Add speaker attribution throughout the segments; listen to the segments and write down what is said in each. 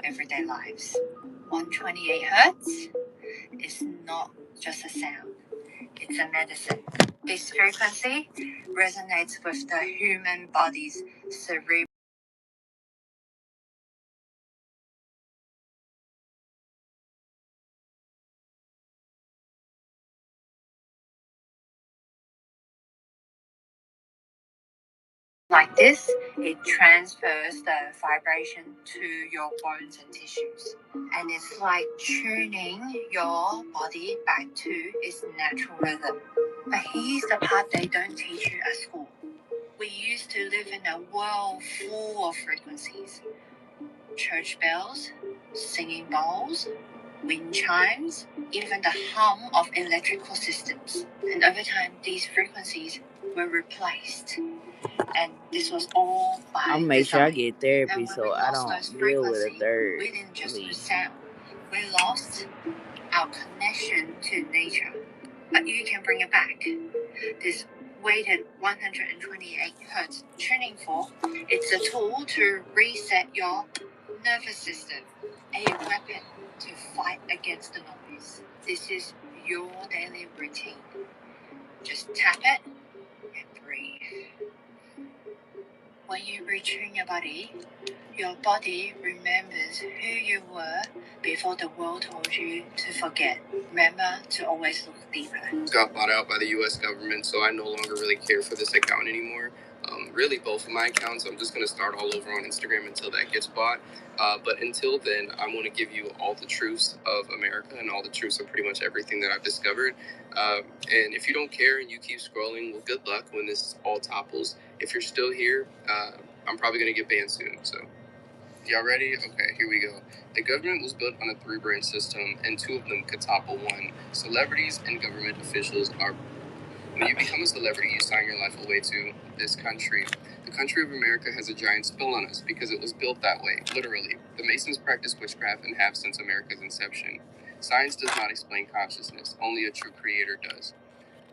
Speaker 1: our everyday lives. 128 hertz is not just a sound, it's a medicine. This frequency resonates with the human body's cerebral like this, it transfers the vibration to your bones and tissues. And it's like tuning your body back to its natural rhythm. But here's the part they don't teach you at school. We used to live in a world full of frequencies. Church bells, singing bowls, wind chimes, even the hum of electrical systems. And over time, these frequencies were replaced. And this was all by
Speaker 2: I'll make sure I
Speaker 1: design.
Speaker 2: get therapy so I don't deal with a third.
Speaker 1: We didn't just lose sound. We lost our connection to nature. But you can bring it back. This weighted 128 hertz tuning fork, it's a tool to reset your nervous system, a weapon to fight against the noise. This is your daily routine. Just tap it and breathe. When you retune your body remembers who you were before the world told you to forget. Remember to always look deeper.
Speaker 3: Got bought out by the U.S. government, so I no longer really care for this account anymore. Really, both of my accounts, I'm just going to start all over on Instagram until that gets bought. But until then, I want to give you all the truths of America and all the truths of pretty much everything that I've discovered. And if you don't care and you keep scrolling, well, good luck when this all topples. If you're still here, I'm probably going to get banned soon. So, y'all ready? Okay, here we go. The government was built on a 3-branch system, and 2 of them could topple one. Celebrities and government officials are. When you become a celebrity, you sign your life away to this country. The country of America has a giant spill on us because it was built that way, literally. The Masons practice witchcraft and have since America's inception. Science does not explain consciousness, only a true creator does.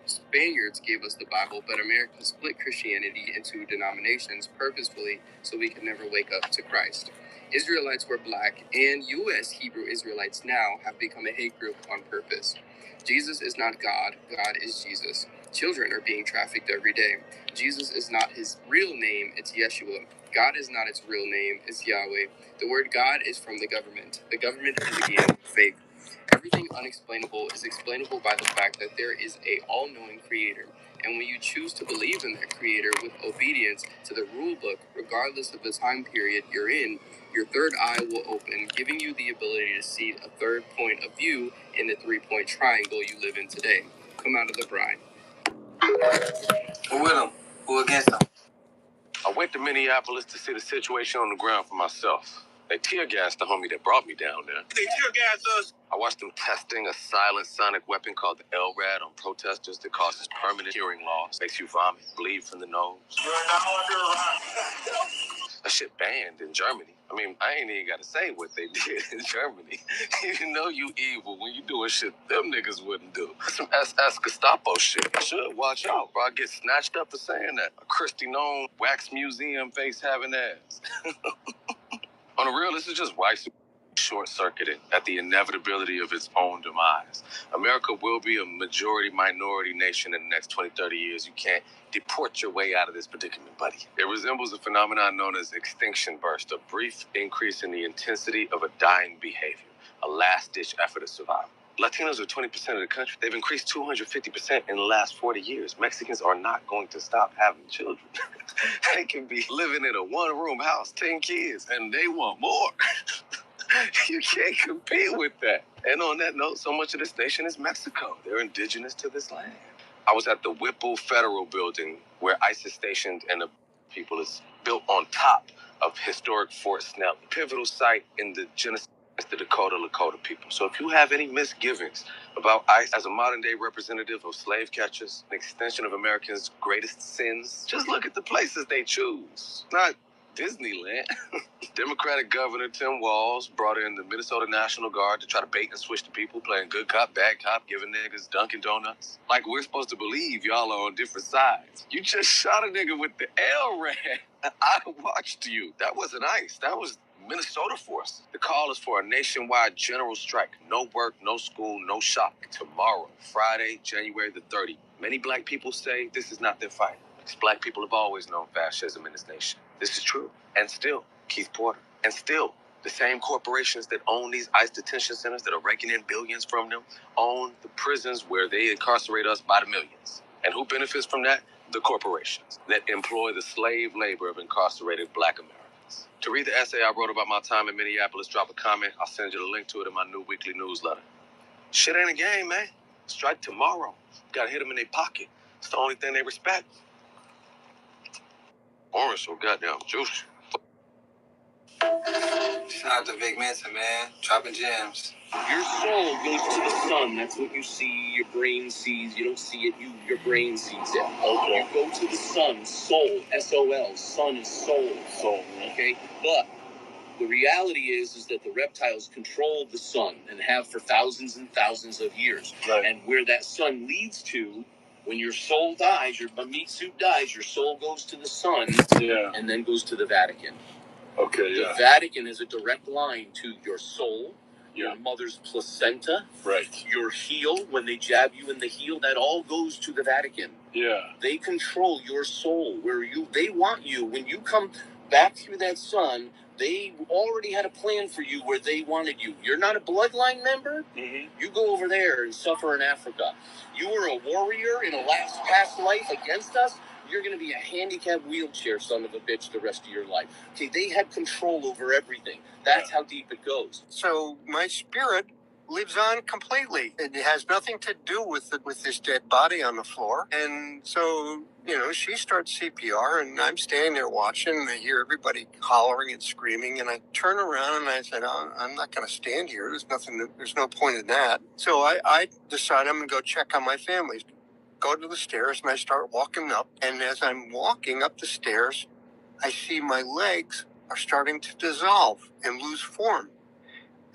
Speaker 3: Spaniards gave us the Bible, but Americans split Christianity into denominations purposefully so we could never wake up to Christ. Israelites were black, and U.S. Hebrew Israelites now have become a hate group on purpose. Jesus is not God, God is Jesus. Children are being trafficked every day. Jesus is not his real name, it's Yeshua. God is not its real name, it's Yahweh. The word God is from the government. The government is again fake. Everything unexplainable is explainable by the fact that there is a all-knowing creator. And when you choose to believe in that creator with obedience to the rule book, regardless of the time period you're in, your third eye will open, giving you the ability to see a third point of view in the 3-point triangle you live in today. Come out of the bride. Who with him? Who against him?
Speaker 4: I went to Minneapolis to see the situation on the ground for myself. They tear gassed the homie that brought me down there. They tear gassed us. I watched them testing a silent sonic weapon called the LRAD on protesters that causes permanent hearing loss, makes you vomit, bleed from the nose. That shit banned in Germany. I mean, I ain't even got to say what they did in Germany. You know you evil when you doing shit them niggas wouldn't do. Some SS Gestapo shit. I should watch out, bro. I get snatched up for saying that. A Christy known wax museum face having ass. On the real, this is just white short-circuited at the inevitability of its own demise. America will be a majority-minority nation in the next 20, 30 years. You can't deport your way out of this predicament, buddy. It resembles a phenomenon known as extinction burst, a brief increase in the intensity of a dying behavior, a last-ditch effort to survive. Latinos are 20% of the country. They've increased 250% in the last 40 years. Mexicans are not going to stop having children. They can be living in a one-room house, 10 kids, and they want more. You can't compete with that. And on that note, so much of this nation is Mexico. They're indigenous to this land. I was at the Whipple Federal Building, where ICE is stationed, and the people is built on top of historic Fort Snelling, pivotal site in the genocide against the Lakota people. So if you have any misgivings about ICE as a modern-day representative of slave catchers, an extension of Americans' greatest sins, just look at the places they choose. Not Disneyland. Democratic Governor Tim Walz brought in the Minnesota National Guard to try to bait and switch the people, playing good cop, bad cop, giving niggas Dunkin' Donuts. Like we're supposed to believe y'all are on different sides. You just shot a nigga with the LRAD. I watched you. That wasn't ICE. That was Minnesota force. The call is for a nationwide general strike. No work, no school, no shop. Tomorrow, Friday, January the 30th. Many black people say this is not their fight. Because black people have always known fascism in this nation. This is true. And still, Keith Porter. And still, the same corporations that own these ICE detention centers that are raking in billions from them own the prisons where they incarcerate us by the millions. And who benefits from that? The corporations that employ the slave labor of incarcerated black Americans. To read the essay I wrote about my time in Minneapolis, drop a comment. I'll send you the link to it in my new weekly newsletter. Shit ain't a game, man. Strike tomorrow. Gotta hit them in their pocket. It's the only thing they respect. Orange so goddamn juicy.
Speaker 5: Shout out to Vic Mensa, man. Dropping gems.
Speaker 6: Your soul goes to the sun. That's what you see. Your brain sees. You don't see it. Your brain sees it. Okay. You go to the sun. Soul. S-O-L. Sun is soul. Soul. Okay. But the reality is that the reptiles control the sun and have for thousands and thousands of years.
Speaker 5: Right.
Speaker 6: And where that sun leads to, when your soul dies, your meat suit dies, your soul goes to the sun.
Speaker 5: Yeah.
Speaker 6: And then goes to the Vatican.
Speaker 5: Okay.
Speaker 6: The Vatican is a direct line to your soul. Your mother's placenta,
Speaker 5: Right.
Speaker 6: your heel, when they jab you in the heel, that all goes to the Vatican.
Speaker 5: Yeah.
Speaker 6: They control your soul, they want you. When you come back through that sun, they already had a plan for you where they wanted you. You're not a bloodline member, you go over there and suffer in Africa. You were a warrior in a past life against us, you're going to be a handicapped wheelchair son of a bitch the rest of your life. Okay, they had control over everything. That's how deep it goes.
Speaker 7: So my spirit lives on completely. It has nothing to do with this dead body on the floor. And so, she starts CPR, and I'm standing there watching, and I hear everybody hollering and screaming, and I turn around and I said, I'm not going to stand here. There's no point in that. So I decide I'm going to go check on my family. Go to the stairs, and I start walking up. And as I'm walking up the stairs, I see my legs are starting to dissolve and lose form.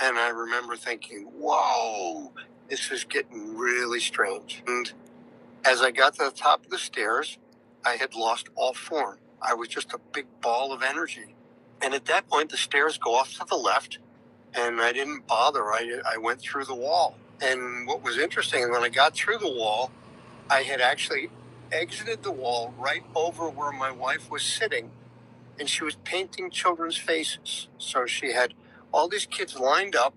Speaker 7: And I remember thinking, whoa, this is getting really strange. And as I got to the top of the stairs, I had lost all form. I was just a big ball of energy. And at that point, the stairs go off to the left, and I didn't bother. I went through the wall. And what was interesting, when I got through the wall, I had actually exited the wall right over where my wife was sitting, and she was painting children's faces. So she had all these kids lined up,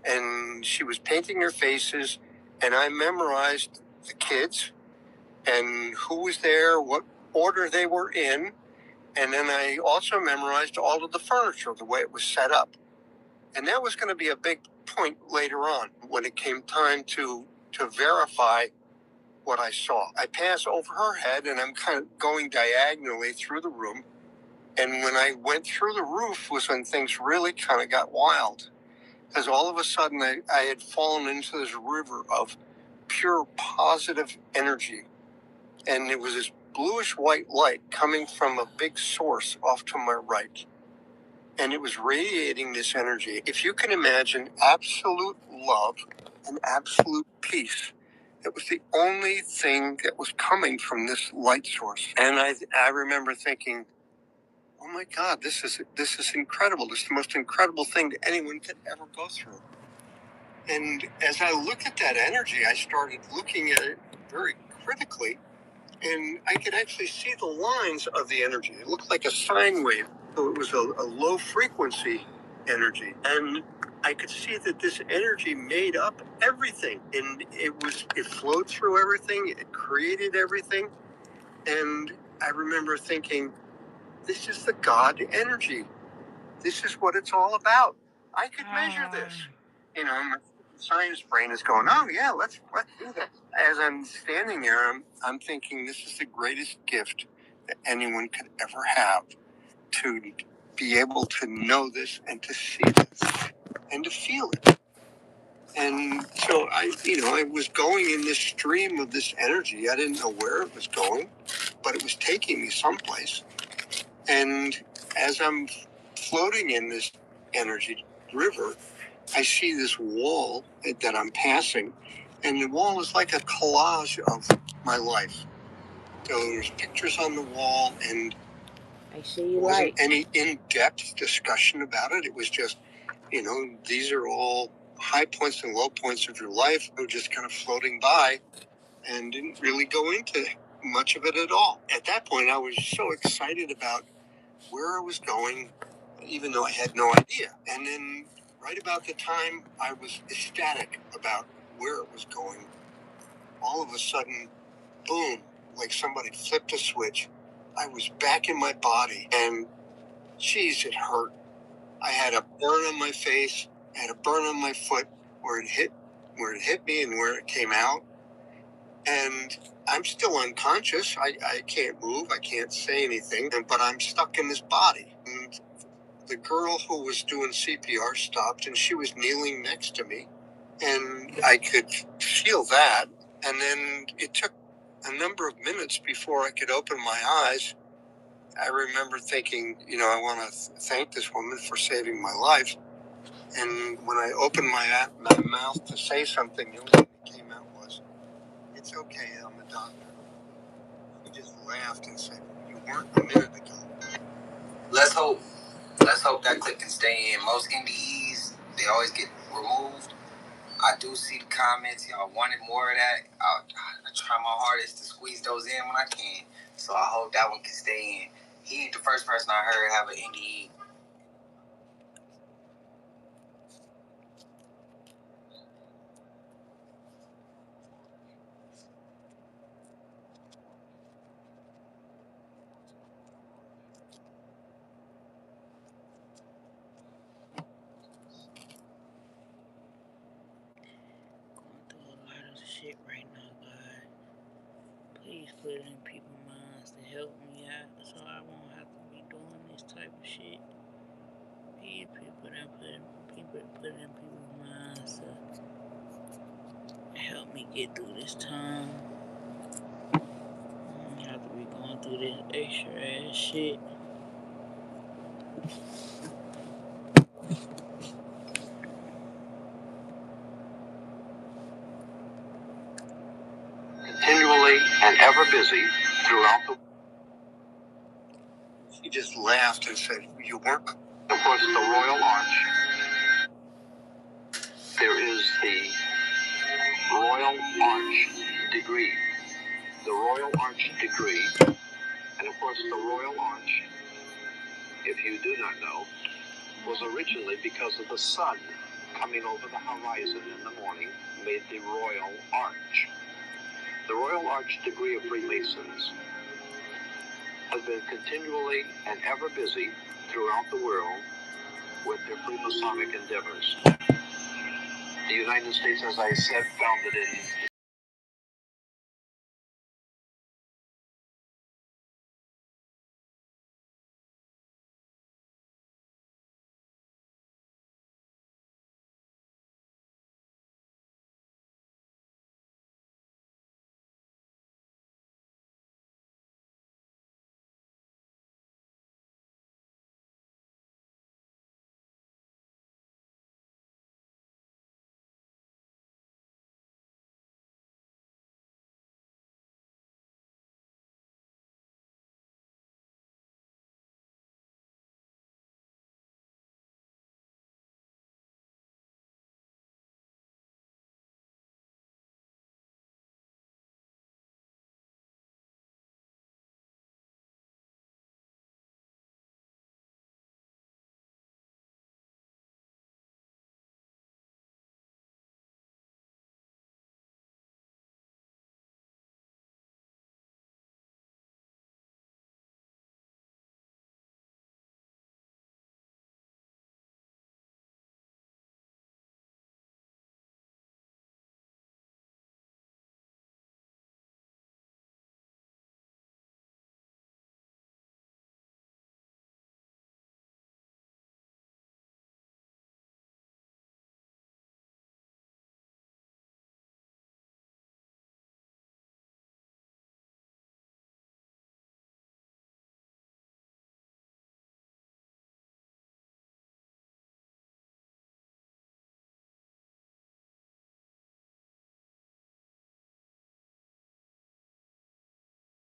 Speaker 7: and she was painting their faces, and I memorized the kids and who was there, what order they were in, and then I also memorized all of the furniture, the way it was set up. And that was going to be a big point later on when it came time to verify what I saw. I pass over her head, and I'm kind of going diagonally through the room. And when I went through the roof was when things really kind of got wild. Because all of a sudden I had fallen into this river of pure positive energy. And it was this bluish white light coming from a big source off to my right. And it was radiating this energy. If you can imagine absolute love and absolute peace, it was the only thing that was coming from this light source. And I remember thinking, oh my God, this is incredible. This is the most incredible thing that anyone could ever go through. And as I looked at that energy, I started looking at it very critically, and I could actually see the lines of the energy. It looked like a sine wave. So it was a low frequency energy. And I could see that this energy made up everything. And it flowed through everything. It created everything. And I remember thinking, this is the God energy. This is what it's all about. I could measure this. My science brain is going, oh yeah, let's do that. As I'm standing there, I'm thinking this is the greatest gift that anyone could ever have, to be able to know this and to see this and to feel it. And so I was going in this stream of this energy. I didn't know where it was going, but it was taking me someplace. And as I'm floating in this energy river, I see this wall that I'm passing, and the wall is like a collage of my life. So there's pictures on the wall, and
Speaker 2: Make sure you
Speaker 7: There wasn't
Speaker 2: like.
Speaker 7: any in-depth discussion about it. It was just, these are all high points and low points of your life. They were just kind of floating by and didn't really go into much of it at all. At that point, I was so excited about where I was going, even though I had no idea. And then right about the time I was ecstatic about where it was going, all of a sudden, boom, like somebody flipped a switch. I was back in my body, and geez, it hurt. I had a burn on my face, I had a burn on my foot where it hit me and where it came out. And I'm still unconscious. I can't move. I can't say anything, but I'm stuck in this body. And the girl who was doing CPR stopped, and she was kneeling next to me. And I could feel that. And then it took a number of minutes before I could open my eyes. I remember thinking, I want to thank this woman for saving my life. And when I opened my mouth to say something, the only thing that came out was, "It's okay, I'm a doctor." He just laughed and said, "You weren't a minute ago."
Speaker 5: Let's hope. Let's hope that clip can stay in. Most NDEs, they always get removed. I do see the comments. Y'all wanted more of that. I try my hardest to squeeze those in when I can. So I hope that one can stay in. He ain't the first person I heard have an NDE.
Speaker 2: Going through a lot of shit right now, God. Please put it in people's minds to help me out so I won't have to be doing this type of shit. Please put it in people's minds to help me get through this time. I don't have to be going through this extra ass shit.
Speaker 7: Continually and ever busy throughout the... He just laughed and said, "You weren't." Of course, the Royal Arch. There is the Royal Arch degree. The Royal Arch degree. And of course, the Royal Arch, if you do not know, was originally because of the sun coming over the horizon in the morning, made the Royal Arch. The Royal Arch degree of Freemasons has been continually and ever busy throughout the world with their Freemasonic endeavors. The United States, as I said, founded in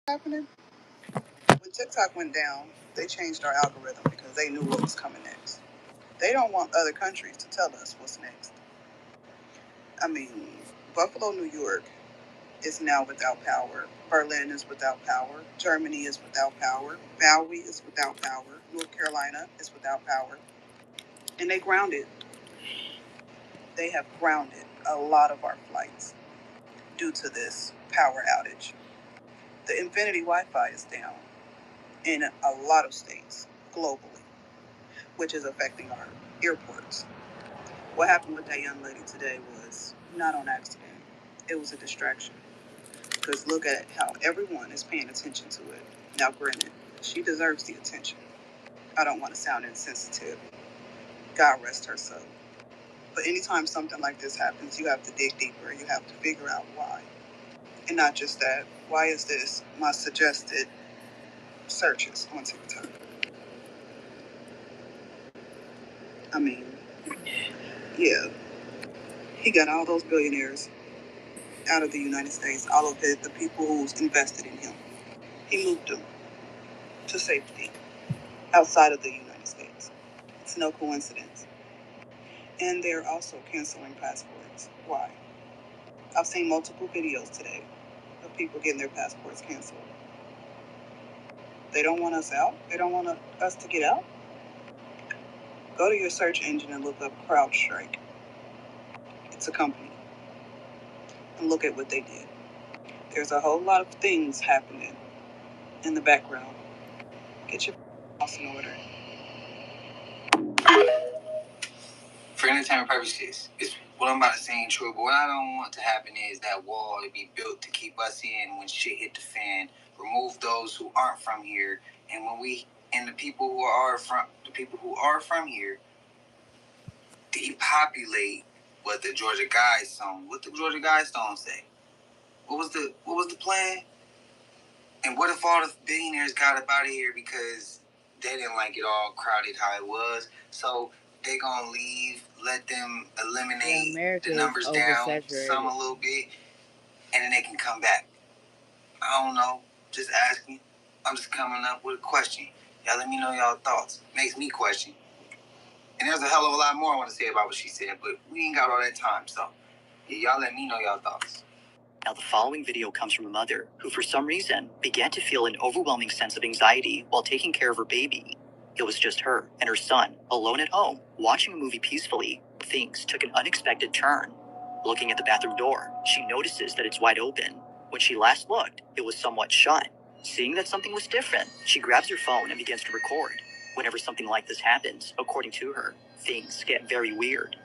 Speaker 7: happening?
Speaker 8: when TikTok went down, they changed our algorithm because they knew what was coming next. They don't want other countries to tell us what's next. I mean, Buffalo, New York is now without power. Berlin is without power. Germany is without power. Maui is without power. North Carolina is without power. And they grounded. They have grounded a lot of our flights due to this power outage. The Infinity Wi-Fi is down in a lot of states globally, which is affecting our airports. What happened with that young lady today was not on accident. It was a distraction. Because look at how everyone is paying attention to it. Now, granted, she deserves the attention. I don't want to sound insensitive. God rest her soul. But anytime something like this happens, you have to dig deeper. You have to figure out why. And not just that. Why is this my suggested searches on TikTok? I mean, yeah, he got all those billionaires out of the United States, all of the people who's invested in him. He moved them to safety outside of the United States. It's no coincidence. And they're also canceling passports. Why? I've seen multiple videos today of people getting their passports canceled. They don't want us out. They don't want us to get out. Go to your search engine and look up CrowdStrike. It's a company. And look at what they did. There's a whole lot of things happening in the background. Get your house in order.
Speaker 5: For entertainment purposes, it's what I'm about to say ain't true, but what I don't want to happen is that wall to be built to keep us in when shit hit the fan, remove those who aren't from here, and the people who are from here, depopulate what the Georgia Guidestones. What the Georgia Guidestones say? What was the plan? And what if all the billionaires got up out of here because they didn't like it all crowded how it was? So they gonna leave, let them eliminate the numbers down, some a little bit, and then they can come back. I don't know. Just asking. I'm just coming up with a question. Y'all let me know y'all thoughts. Makes me question. And there's a hell of a lot more I want to say about what she said, but we ain't got all that time, so yeah, y'all let me know y'all thoughts. Now, the following video comes from a mother who, for some reason, began to feel an overwhelming sense of anxiety while taking care of her baby. It was just her and her son, alone at home, watching a movie peacefully. Things took an unexpected turn. Looking at the bathroom door, she notices that it's wide open. When she last looked, it was somewhat shut. Seeing that something was different, she grabs her phone and begins to record. Whenever something like this happens, according to her, things get very weird.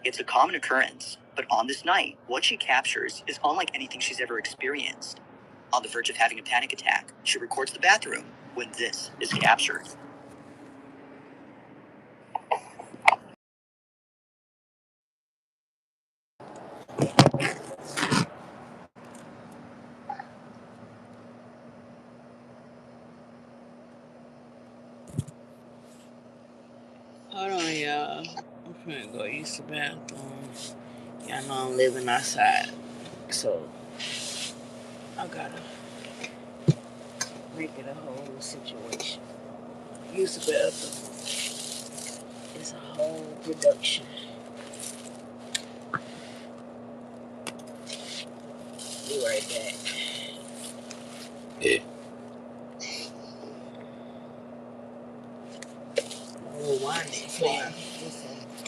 Speaker 5: It's a common occurrence, but on this night, what she captures is unlike anything she's ever experienced. On the verge of having a panic attack, she records the bathroom when this is captured.
Speaker 2: Hold on, y'all. I'm finna go use the bathroom. Y'all know I'm living outside, so I gotta make it a whole situation. Use the bathroom. It's a whole production. Be right back.
Speaker 5: Yeah.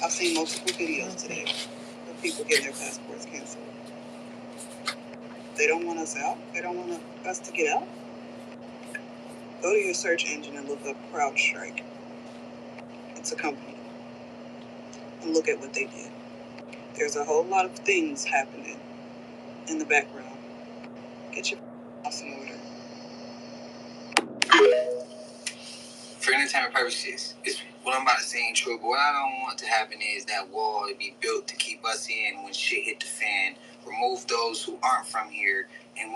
Speaker 8: I've seen multiple videos today of people getting their passports canceled. They don't want us out. They don't want us to get out. Go to your search engine and look up CrowdStrike. It's a company. And look at what they did. There's a whole lot of things happening in the background. Get your house in order.
Speaker 5: For entertainment purposes, it's what I'm about to say ain't true, but what I don't want to happen is that wall to be built to keep us in when shit hit the fan, remove those who aren't from here, and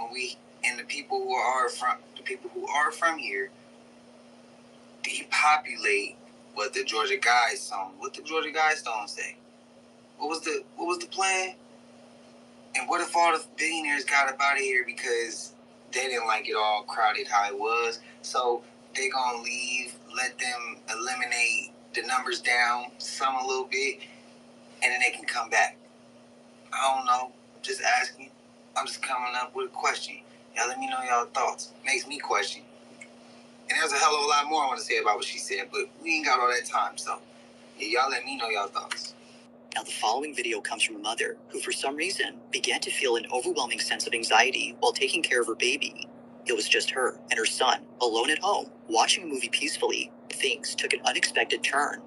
Speaker 5: the people who are from here, depopulate what the Georgia Guidestones. What the Georgia Guidestones say? What was the plan? And what if all the billionaires got up out of here because they didn't like it all crowded how it was. So they gonna leave, let them eliminate the numbers down some a little bit, and then they can come back. I don't know. Just asking. I'm just coming up with a question. Y'all let me know y'all thoughts. Makes me question. And there's a hell of a lot more I want to say about what she said, but we ain't got all that time, so yeah, y'all let me know y'all thoughts.
Speaker 9: Now, the following video comes from a mother who, for some reason, began to feel an overwhelming sense of anxiety while taking care of her baby. It was just her and her son, alone at home, watching a movie peacefully. Things took an unexpected turn.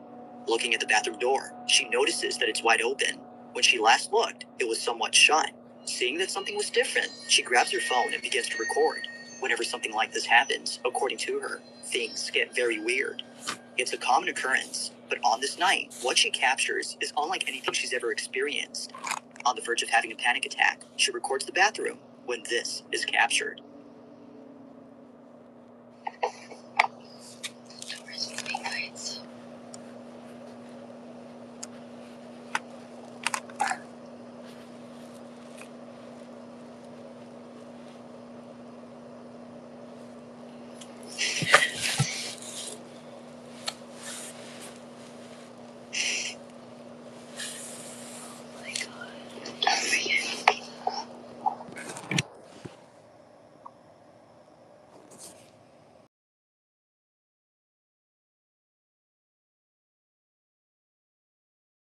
Speaker 9: Looking at the bathroom door, she notices that it's wide open. When she last looked, it was somewhat shut. Seeing that something was different, she grabs her phone and begins to record. Whenever something like this happens, according to her, things get very weird. It's a common occurrence, but on this night, what she captures is unlike anything she's ever experienced. On the verge of having a panic attack, she records the bathroom when this is captured.